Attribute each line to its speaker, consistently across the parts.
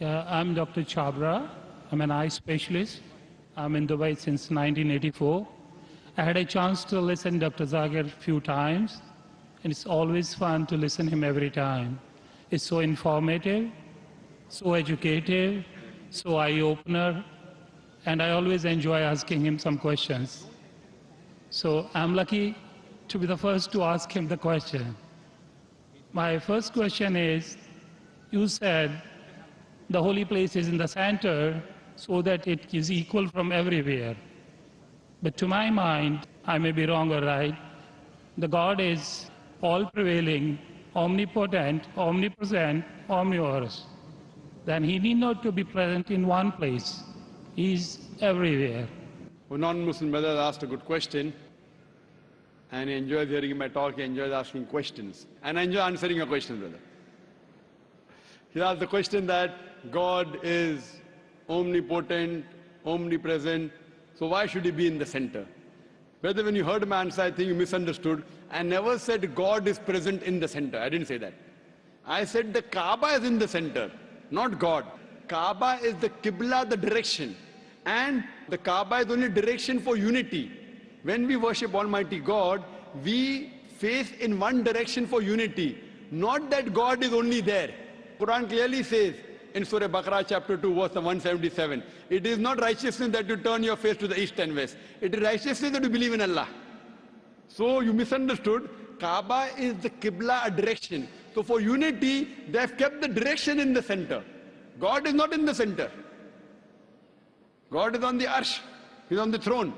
Speaker 1: Yeah, I'm Dr. Chabra. I'm an eye specialist. I'm in Dubai since 1984. I had a chance to listen to Dr. Zagir a few times, and it's always fun to listen to him every time. It's so informative, so educative, so eye-opener, and I always enjoy asking him some questions. So I'm lucky to be the first to ask him the question. My first question is, you said the holy place is in the center so that it is equal from everywhere. But to my mind, I may be wrong or right, the God is all-prevailing, omnipotent, omnipresent, omnivorous. Then he need not to be present in one place. He is everywhere.
Speaker 2: A non-Muslim brother asked a good question, and he enjoys hearing my talk, he enjoys asking questions. And I enjoy answering your question, brother. He asked the question that God is omnipotent, omnipresent, so why should he be in the center? Brother, when you heard my answer, I think you misunderstood. I never said God is present in the center. I didn't say that. I said the Kaaba is in the center, not God. Kaaba is the Qibla, the direction. And the Kaaba is only direction for unity. When we worship Almighty God, we face in one direction for unity. Not that God is only there. Quran clearly says in Surah Baqarah chapter 2 verse 177, it is not righteousness that you turn your face to the east and west. It is righteousness that you believe in Allah. So you misunderstood. Kaaba is the Qibla, a direction. So for unity, they have kept the direction in the center. God is not in the center. God is on the arsh. He's on the throne.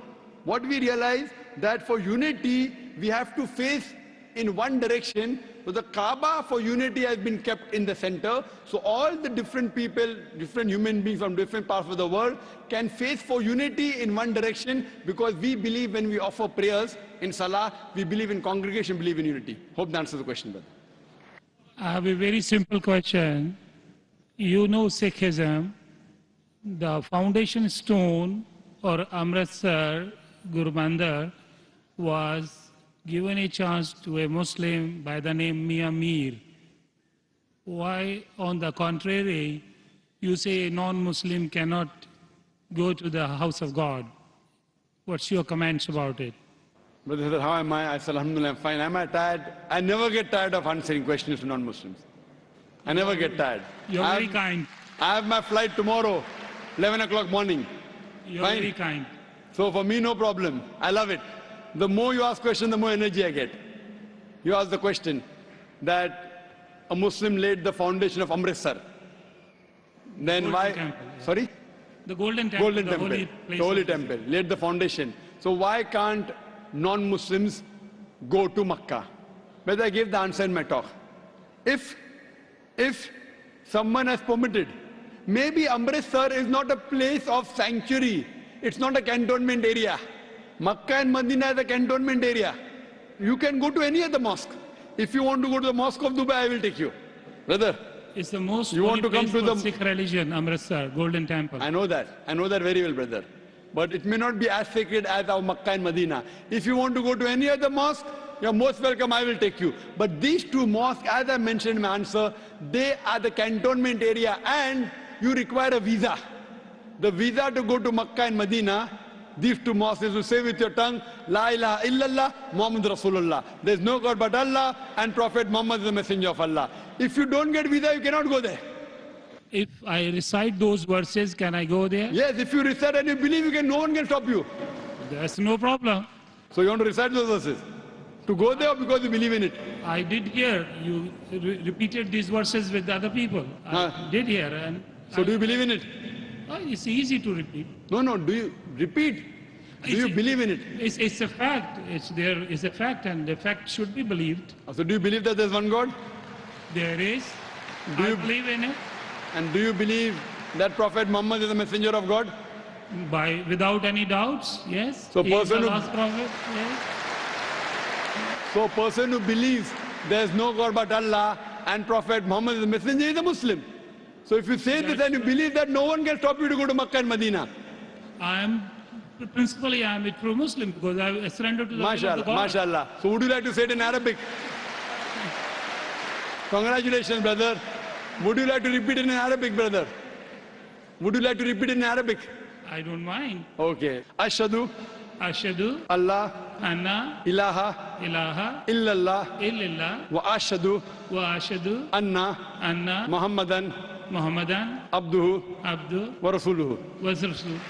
Speaker 2: What we realize that for unity, we have to face in one direction. So the Kaaba for unity has been kept in the center. So all the different people, different human beings from different parts of the world can face for unity in one direction, because we believe when we offer prayers in Salah, we believe in congregation, believe in unity. Hope that answers the question, brother.
Speaker 1: I have a very simple question. You know Sikhism, the foundation stone or Amritsar Guru Mandir was given a chance to a Muslim by the name Mia Mir. Why, on the contrary, you say a non-Muslim cannot go to the house of God? What's your comments about it?
Speaker 2: Brother, how am I? I said, Alhamdulillah, I'm fine. Am I tired? I never get tired of answering questions to non-Muslims. I never get tired.
Speaker 1: You're very kind.
Speaker 2: I have my flight tomorrow, 11 o'clock morning.
Speaker 1: You're
Speaker 2: Fine.
Speaker 1: very kind.
Speaker 2: So for me, no problem. I love it. The more you ask questions, the more energy I get. You ask the question that a Muslim laid the foundation of Amritsar. Then
Speaker 1: Golden
Speaker 2: why?
Speaker 1: Temple, yeah.
Speaker 2: Sorry?
Speaker 1: The Golden Temple,
Speaker 2: Golden
Speaker 1: the
Speaker 2: Temple.
Speaker 1: holy place.
Speaker 2: The Holy
Speaker 1: of-
Speaker 2: Temple. Laid the foundation. So why can't non-Muslims go to Makkah? Whether I gave the answer in my talk. If someone has permitted, maybe Amritsar is not a place of sanctuary. It's not a cantonment area. Makkah and Medina is a cantonment area. You can go to any other mosque. If you want to go to the Mosque of Dubai, I will take you. Brother,
Speaker 1: It's the most
Speaker 2: You want
Speaker 1: holy
Speaker 2: to come
Speaker 1: place
Speaker 2: to
Speaker 1: for
Speaker 2: the-
Speaker 1: Sikh religion, Amritsar, Golden Temple.
Speaker 2: I know that. I know that very well, brother. But it may not be as sacred as our Makkah and Medina. If you want to go to any other mosque, you're most welcome, I will take you. But these two mosques, as I mentioned in my answer, they are the cantonment area, and you require a visa. The visa to go to Makkah and Medina, these two mosques, is to say with your tongue, La ilaha illallah, Muhammad Rasulullah. There is no God but Allah, and Prophet Muhammad is the messenger of Allah. If you don't get visa, you cannot go there.
Speaker 1: If I recite those verses, can I go there?
Speaker 2: Yes, if you recite and you believe, no one can stop you.
Speaker 1: There's no problem.
Speaker 2: So you want to recite those verses? To go there or because you believe in it?
Speaker 1: I did hear you repeated these verses with other people. I did hear, and
Speaker 2: So do you believe in it?
Speaker 1: it's easy to repeat.
Speaker 2: No, do you repeat? Do you believe in it?
Speaker 1: It's a fact. It's a fact, and the fact should be believed.
Speaker 2: So do you believe that there's one God?
Speaker 1: There is.
Speaker 2: Do
Speaker 1: I
Speaker 2: you-
Speaker 1: believe in it
Speaker 2: And do you believe that Prophet Muhammad is the messenger of God?
Speaker 1: without any doubts. Yes.
Speaker 2: So
Speaker 1: He is the
Speaker 2: person who-
Speaker 1: last prophet. Yes.
Speaker 2: So a person who believes there's no God but Allah and Prophet Muhammad is the messenger is a Muslim. So if you say this and you believe that, no one can stop you to go to Makkah and Medina.
Speaker 1: Principally, I am a true Muslim because I surrendered to the will of the
Speaker 2: MashaAllah,
Speaker 1: God.
Speaker 2: MashaAllah. So would you like to say it in Arabic? Congratulations, brother. Would you like to repeat it in Arabic, brother? Would you like to repeat in Arabic?
Speaker 1: I don't mind.
Speaker 2: Okay. Ashhadu
Speaker 1: Ashhadu
Speaker 2: Allah
Speaker 1: anna
Speaker 2: ilaha
Speaker 1: ilaha
Speaker 2: illallah
Speaker 1: illallah
Speaker 2: wa ashhadu
Speaker 1: wa ashhadu
Speaker 2: anna
Speaker 1: anna
Speaker 2: Muhammadan
Speaker 1: Muhammadan
Speaker 2: abduhu
Speaker 1: abdu
Speaker 2: wa rasuluhu.
Speaker 1: wa rasul.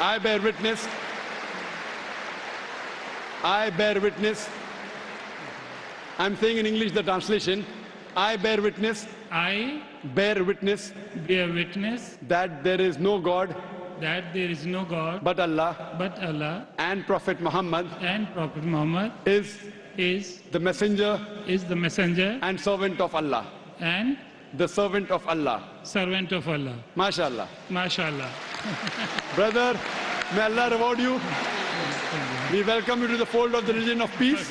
Speaker 2: I bear witness. I bear witness. I'm saying in English the translation. I bear witness.
Speaker 1: I
Speaker 2: Bear witness
Speaker 1: bear witness
Speaker 2: that there is no God
Speaker 1: that there is no God
Speaker 2: but Allah,
Speaker 1: but Allah,
Speaker 2: and Prophet Muhammad
Speaker 1: and Prophet Muhammad
Speaker 2: is
Speaker 1: is
Speaker 2: the messenger
Speaker 1: the messenger
Speaker 2: and servant of Allah.
Speaker 1: and
Speaker 2: The servant of Allah.
Speaker 1: servant of Allah.
Speaker 2: MashaAllah.
Speaker 1: MashaAllah.
Speaker 2: Brother, may Allah reward you. We welcome you to the fold of the religion of peace.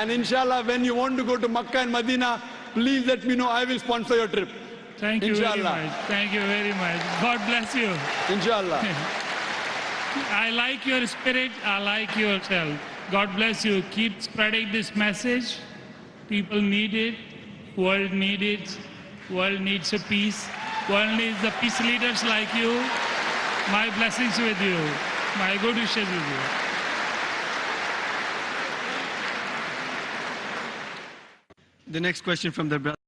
Speaker 2: And inshallah, when you want to go to Makkah and Medina, please let me know. I will sponsor your trip.
Speaker 1: Thank you very
Speaker 2: Inshallah.
Speaker 1: much. Thank you very much. God bless you.
Speaker 2: Inshallah.
Speaker 1: I like your spirit. I like yourself. God bless you. Keep spreading this message. People need it. World needs it. World needs a peace. World needs the peace leaders like you. My blessings with you. My good wishes with you.
Speaker 3: The next question from the brother.